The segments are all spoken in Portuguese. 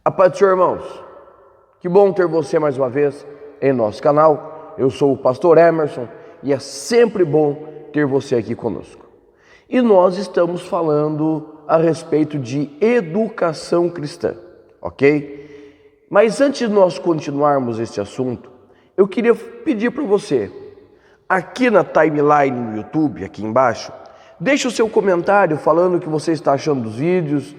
A paz do Senhor, irmãos. Que bom ter você mais uma vez em nosso canal. Eu sou o pastor Emerson e é sempre bom ter você aqui conosco. E nós estamos falando a respeito de educação cristã, ok? Mas antes de nós continuarmos esse assunto, eu queria pedir para você, aqui na timeline no YouTube, aqui embaixo, deixe o seu comentário falando o que você está achando dos vídeos,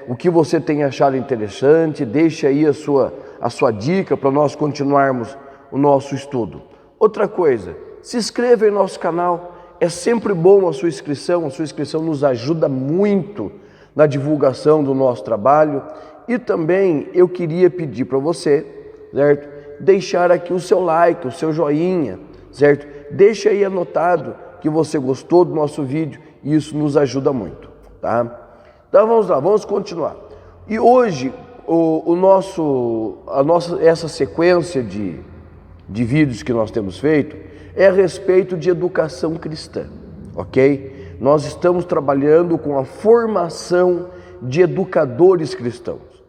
o que você tem achado interessante, deixe aí a sua dica para nós continuarmos o nosso estudo. Outra coisa, se inscreva em nosso canal, é sempre bom a sua inscrição nos ajuda muito na divulgação do nosso trabalho. E também eu queria pedir para você, certo? Deixar aqui o seu like, o seu joinha, certo? Deixa aí anotado que você gostou do nosso vídeo e isso nos ajuda muito, tá? Então vamos lá, vamos continuar. E hoje essa sequência de vídeos que nós temos feito é a respeito de educação cristã, ok? Nós estamos trabalhando com a formação de educadores cristãos.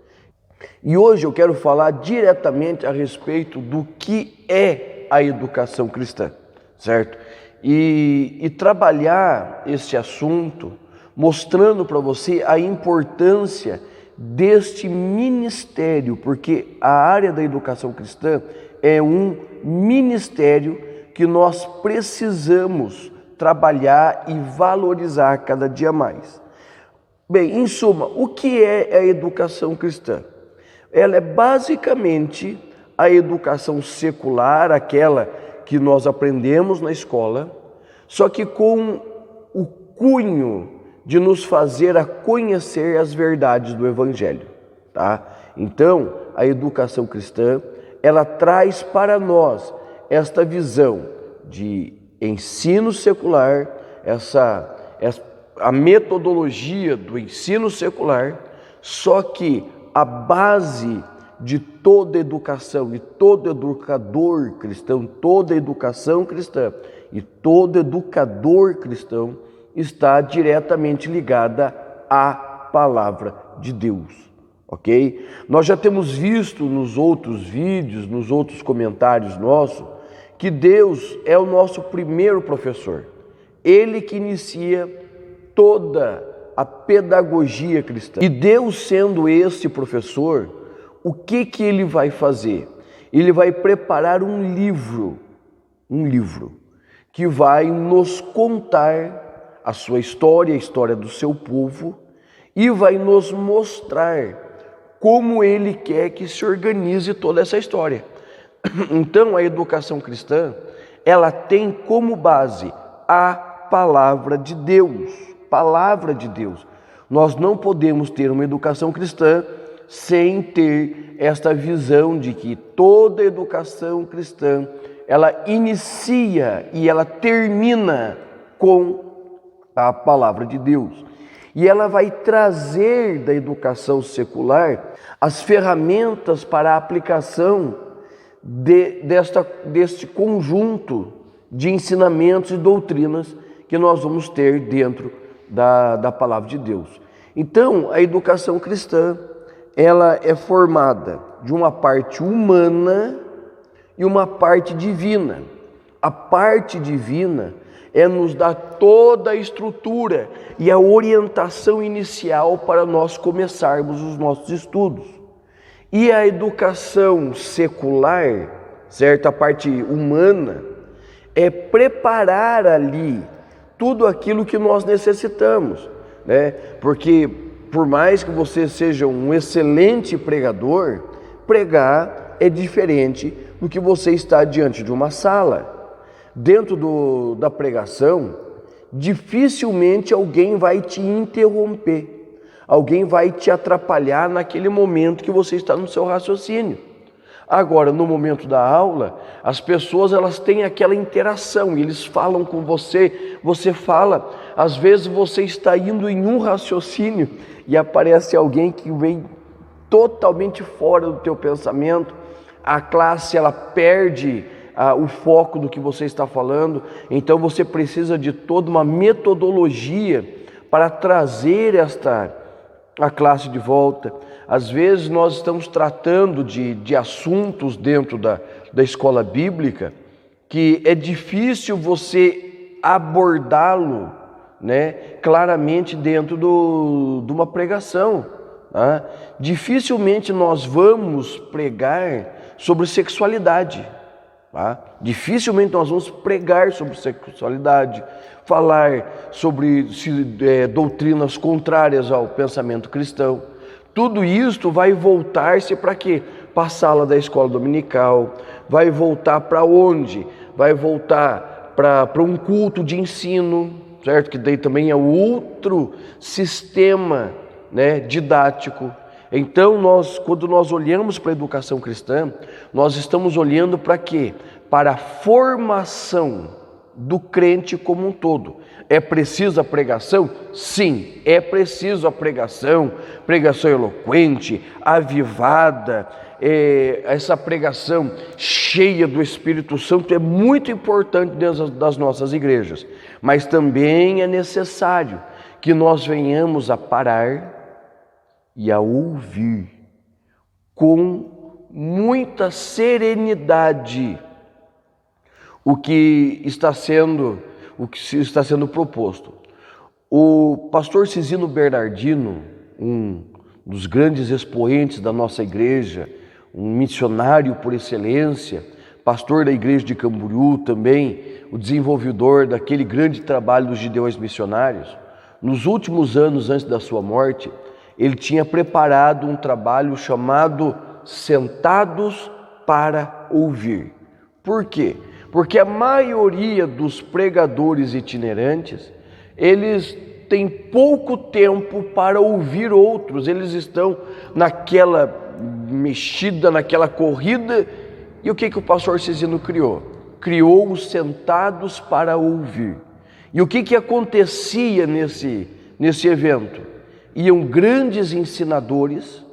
E hoje eu quero falar diretamente a respeito do que é a educação cristã, certo? E trabalhar esse assunto mostrando para você a importância deste ministério, porque a área da educação cristã é um ministério que nós precisamos trabalhar e valorizar cada dia mais. Bem, em suma, o que é a educação cristã? Ela é basicamente a educação secular, aquela que nós aprendemos na escola, só que com o cunho de nos fazer a conhecer as verdades do Evangelho, tá? Então, a educação cristã, ela traz para nós esta visão de ensino secular, a metodologia do ensino secular, só que a base de toda educação e todo educador cristão, toda educação cristã e todo educador cristão está diretamente ligada à palavra de Deus, ok? Nós já temos visto nos outros vídeos, nos outros comentários nossos, que Deus é o nosso primeiro professor. Ele que inicia toda a pedagogia cristã. E Deus sendo esse professor, o que ele vai fazer? Ele vai preparar um livro que vai nos contar a sua história, a história do seu povo, e vai nos mostrar como ele quer que se organize toda essa história. Então, a educação cristã, ela tem como base a palavra de Deus. Palavra de Deus. Nós não podemos ter uma educação cristã sem ter esta visão de que toda educação cristã, ela inicia e ela termina com a palavra de Deus. E ela vai trazer da educação secular as ferramentas para a aplicação deste conjunto de ensinamentos e doutrinas que nós vamos ter dentro da palavra de Deus. Então, a educação cristã, ela é formada de uma parte humana e uma parte divina. A parte divina nos dar toda a estrutura e a orientação inicial para nós começarmos os nossos estudos. E a educação secular, certo? A parte humana, é preparar ali tudo aquilo que nós necessitamos, Porque por mais que você seja um excelente pregador, pregar é diferente do que você estar diante de uma sala. Dentro da pregação, dificilmente alguém vai te interromper, alguém vai te atrapalhar naquele momento que você está no seu raciocínio. Agora, no momento da aula, as pessoas elas têm aquela interação, eles falam com você, você fala, às vezes você está indo em um raciocínio e aparece alguém que vem totalmente fora do teu pensamento, a classe ela perde o foco do que você está falando, então você precisa de toda uma metodologia para trazer a classe de volta. Às vezes nós estamos tratando de assuntos dentro da escola bíblica que é difícil você abordá-lo, né, claramente dentro de uma pregação. Tá? Dificilmente nós vamos pregar sobre sexualidade. Tá? Dificilmente nós vamos pregar sobre sexualidade, falar sobre doutrinas contrárias ao pensamento cristão. Tudo isto vai voltar-se para quê? Para a sala da escola dominical, vai voltar para onde? Vai voltar para um culto de ensino, certo? Que daí também é outro sistema, né, didático. Então, quando nós olhamos para a educação cristã, nós estamos olhando para quê? Para a formação do crente como um todo. É preciso a pregação? Sim, é preciso a pregação eloquente, avivada, essa pregação cheia do Espírito Santo é muito importante dentro das nossas igrejas, mas também é necessário que nós venhamos a parar e a ouvir com muita serenidade o que está sendo proposto. O pastor Cisino Bernardino, um dos grandes expoentes da nossa igreja, um missionário por excelência, pastor da igreja de Camboriú também, o desenvolvedor daquele grande trabalho dos Gideões Missionários, nos últimos anos antes da sua morte, ele tinha preparado um trabalho chamado Sentados para Ouvir. Por quê? Porque a maioria dos pregadores itinerantes, eles têm pouco tempo para ouvir outros, eles estão naquela mexida, naquela corrida. E o que o pastor Cisino criou? Criou os Sentados para Ouvir. E o que acontecia nesse evento? Iam grandes ensinadores,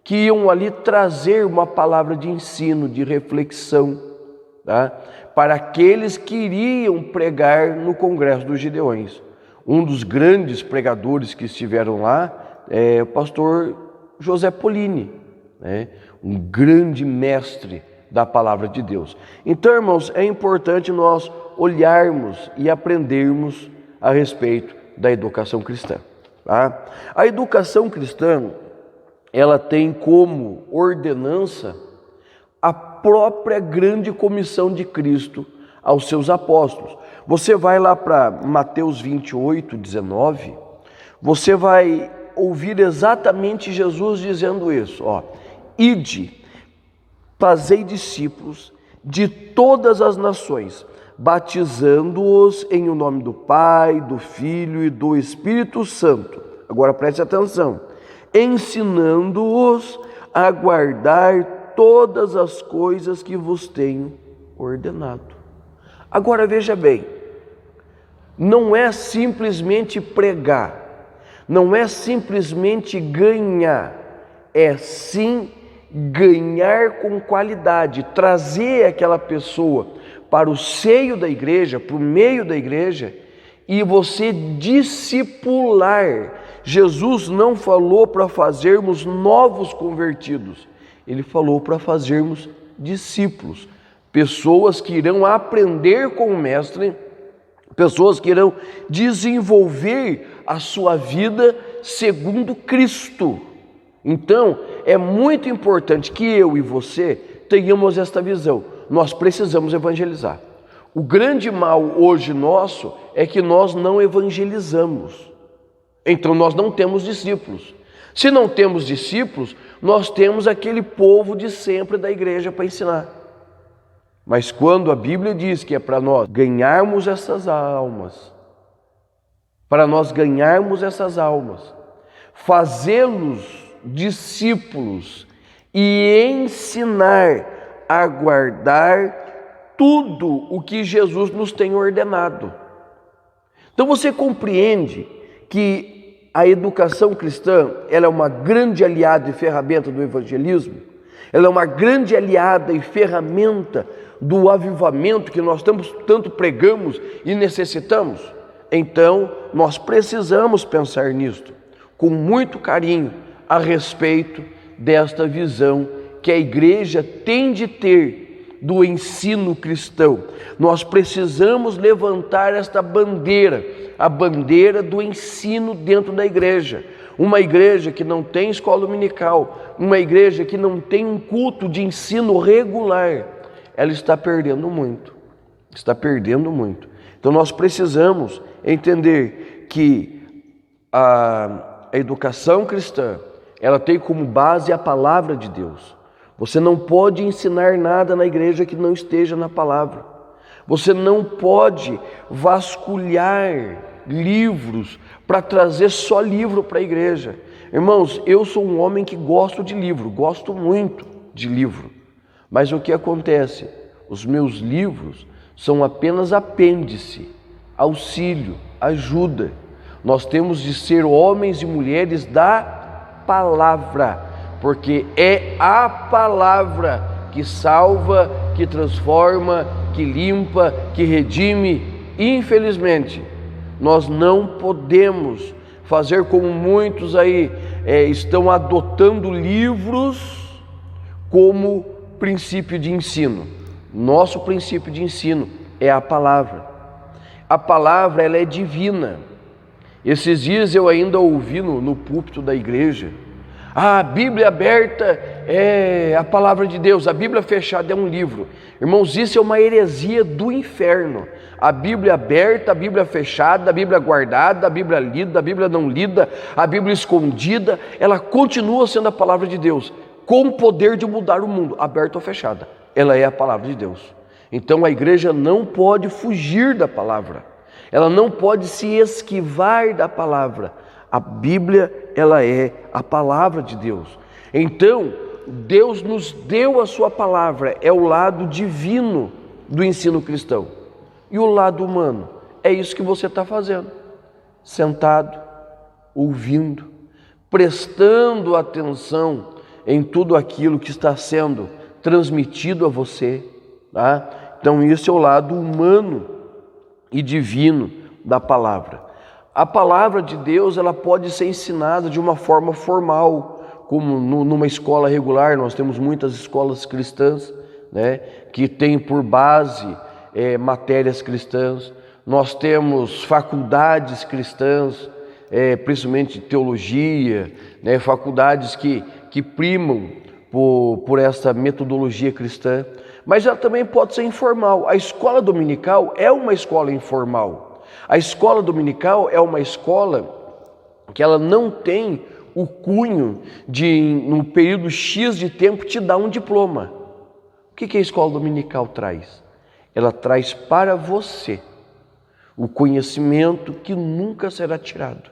que iam ali trazer uma palavra de ensino, de reflexão, tá? Para aqueles que iriam pregar no Congresso dos Gideões. Um dos grandes pregadores que estiveram lá é o pastor José Polini, né? Um grande mestre da palavra de Deus. Então, irmãos, é importante nós olharmos e aprendermos a respeito da educação cristã. Tá? A educação cristã, ela tem como ordenança a própria grande comissão de Cristo aos seus apóstolos. Você vai lá para Mateus 28, 19, você vai ouvir exatamente Jesus dizendo isso, ó: ide, fazei discípulos de todas as nações, batizando-os em o nome do Pai, do Filho e do Espírito Santo. Agora preste atenção. Ensinando-os a guardar todas as coisas que vos tenho ordenado. Agora veja bem, não é simplesmente pregar, não é simplesmente ganhar, é sim ganhar com qualidade, trazer aquela pessoa para o seio da igreja, para o meio da igreja, e você discipular. Jesus não falou para fazermos novos convertidos, ele falou para fazermos discípulos, pessoas que irão aprender com o Mestre, pessoas que irão desenvolver a sua vida segundo Cristo. Então, é muito importante que eu e você tenhamos esta visão. Nós precisamos evangelizar. O grande mal hoje nosso é que nós não evangelizamos. Então nós não temos discípulos. Se não temos discípulos, nós temos aquele povo de sempre da igreja para ensinar. Mas quando a Bíblia diz que é para nós ganharmos essas almas, fazê-los discípulos e ensinar a guardar tudo o que Jesus nos tem ordenado. Então você compreende que a educação cristã, ela é uma grande aliada e ferramenta do evangelismo, ela é uma grande aliada e ferramenta do avivamento que nós tanto pregamos e necessitamos. Então, nós precisamos pensar nisto com muito carinho, a respeito desta visão que a igreja tem de ter do ensino cristão. Nós precisamos levantar esta bandeira, a bandeira do ensino dentro da igreja. Uma igreja que não tem escola dominical, uma igreja que não tem um culto de ensino regular, ela está perdendo muito. Está perdendo muito. Então nós precisamos entender que a educação cristã, ela tem como base a palavra de Deus. Você não pode ensinar nada na igreja que não esteja na palavra. Você não pode vasculhar livros para trazer só livro para a igreja. Irmãos, eu sou um homem que gosto de livro, gosto muito de livro. Mas o que acontece? Os meus livros são apenas apêndice, auxílio, ajuda. Nós temos de ser homens e mulheres da palavra, porque é a palavra que salva, que transforma, que limpa, que redime. Infelizmente, nós não podemos fazer como muitos aí estão adotando livros como princípio de ensino. Nosso princípio de ensino é a palavra. A palavra, ela é divina. Esses dias eu ainda ouvi no púlpito da igreja: a Bíblia aberta é a palavra de Deus, a Bíblia fechada é um livro. Irmãos, isso é uma heresia do inferno. A Bíblia aberta, a Bíblia fechada, a Bíblia guardada, a Bíblia lida, a Bíblia não lida, a Bíblia escondida, ela continua sendo a palavra de Deus, com o poder de mudar o mundo, aberta ou fechada. Ela é a palavra de Deus. Então a igreja não pode fugir da palavra, ela não pode se esquivar da palavra. A Bíblia, ela é a palavra de Deus. Então, Deus nos deu a sua palavra, é o lado divino do ensino cristão. E o lado humano, é isso que você está fazendo, sentado, ouvindo, prestando atenção em tudo aquilo que está sendo transmitido a você, tá? Então isso é o lado humano e divino da palavra. A palavra de Deus, ela pode ser ensinada de uma forma formal, como numa escola regular. Nós temos muitas escolas cristãs, né, que têm por base matérias cristãs. Nós temos faculdades cristãs, principalmente teologia, né, faculdades que primam por essa metodologia cristã. Mas ela também pode ser informal. A escola dominical é uma escola informal. A escola dominical é uma escola que ela não tem o cunho de, num período X de tempo, te dar um diploma. O que a escola dominical traz? Ela traz para você o conhecimento que nunca será tirado.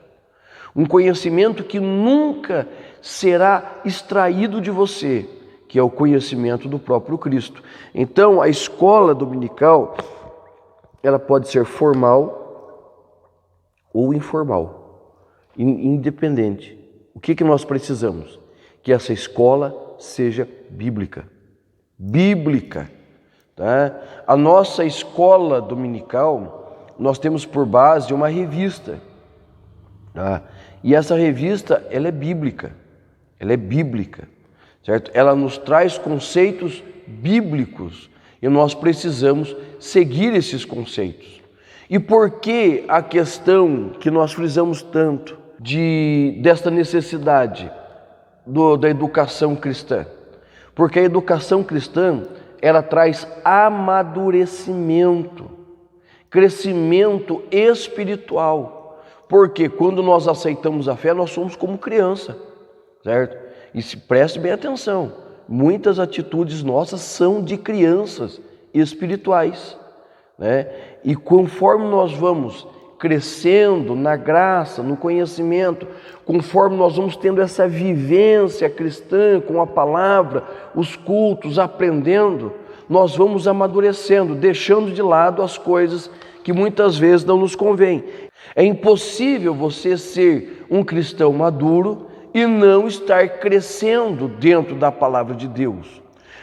Um conhecimento que nunca será extraído de você, que é o conhecimento do próprio Cristo. Então, a escola dominical, ela pode ser formal ou informal, independente. O que nós precisamos? Que essa escola seja bíblica. Bíblica. Tá? A nossa escola dominical, nós temos por base uma revista. Tá? E essa revista, ela é bíblica. Ela é bíblica. Certo? Ela nos traz conceitos bíblicos e nós precisamos seguir esses conceitos. E por que a questão que nós frisamos tanto desta necessidade da educação cristã? Porque a educação cristã, ela traz amadurecimento, crescimento espiritual. Porque quando nós aceitamos a fé, nós somos como criança, certo? E se preste bem atenção, muitas atitudes nossas são de crianças espirituais, né? E conforme nós vamos crescendo na graça, no conhecimento, conforme nós vamos tendo essa vivência cristã com a palavra, os cultos, aprendendo, nós vamos amadurecendo, deixando de lado as coisas que muitas vezes não nos convêm. É impossível você ser um cristão maduro e não estar crescendo dentro da palavra de Deus.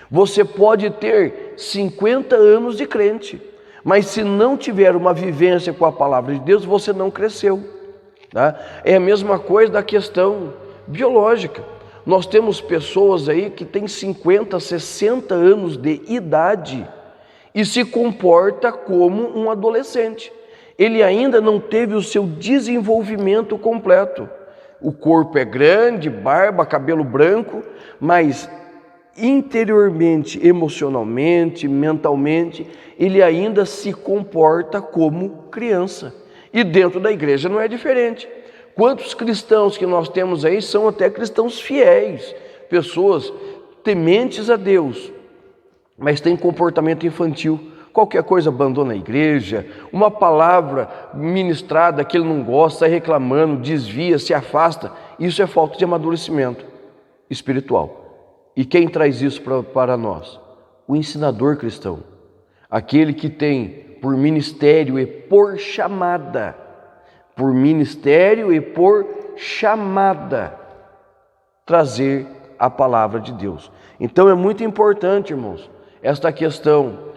Você pode ter 50 anos de crente, mas se não tiver uma vivência com a palavra de Deus, você não cresceu. Tá? É a mesma coisa da questão biológica. Nós temos pessoas aí que têm 50, 60 anos de idade e se comporta como um adolescente. Ele ainda não teve o seu desenvolvimento completo. O corpo é grande, barba, cabelo branco, mas interiormente, emocionalmente, mentalmente, ele ainda se comporta como criança. E dentro da igreja não é diferente. Quantos cristãos que nós temos aí são até cristãos fiéis, pessoas tementes a Deus, mas têm comportamento infantil. Qualquer coisa abandona a igreja, uma palavra ministrada que ele não gosta, sai reclamando, desvia, se afasta. Isso é falta de amadurecimento espiritual. E quem traz isso para nós? O ensinador cristão, aquele que tem por ministério e por chamada, trazer a palavra de Deus. Então é muito importante, irmãos, esta questão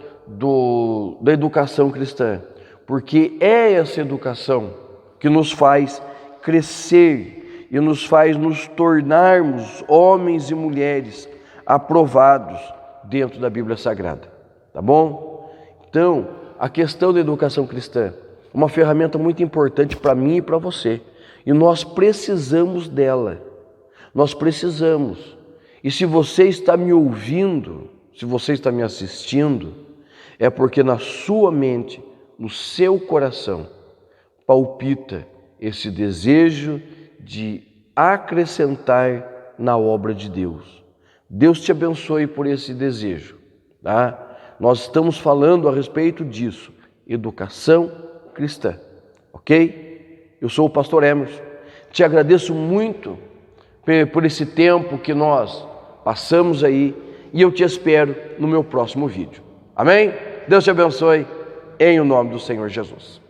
da educação cristã, porque é essa educação que nos faz crescer e nos faz nos tornarmos homens e mulheres aprovados dentro da Bíblia Sagrada, tá bom? Então, a questão da educação cristã, uma ferramenta muito importante para mim e para você, e nós precisamos dela, nós precisamos. E se você está me ouvindo, se você está me assistindo, é porque na sua mente, no seu coração, palpita esse desejo de acrescentar na obra de Deus. Deus te abençoe por esse desejo, tá? Nós estamos falando a respeito disso, educação cristã, ok? Eu sou o pastor Emerson, te agradeço muito por esse tempo que nós passamos aí e eu te espero no meu próximo vídeo, amém? Deus te abençoe, em o nome do Senhor Jesus.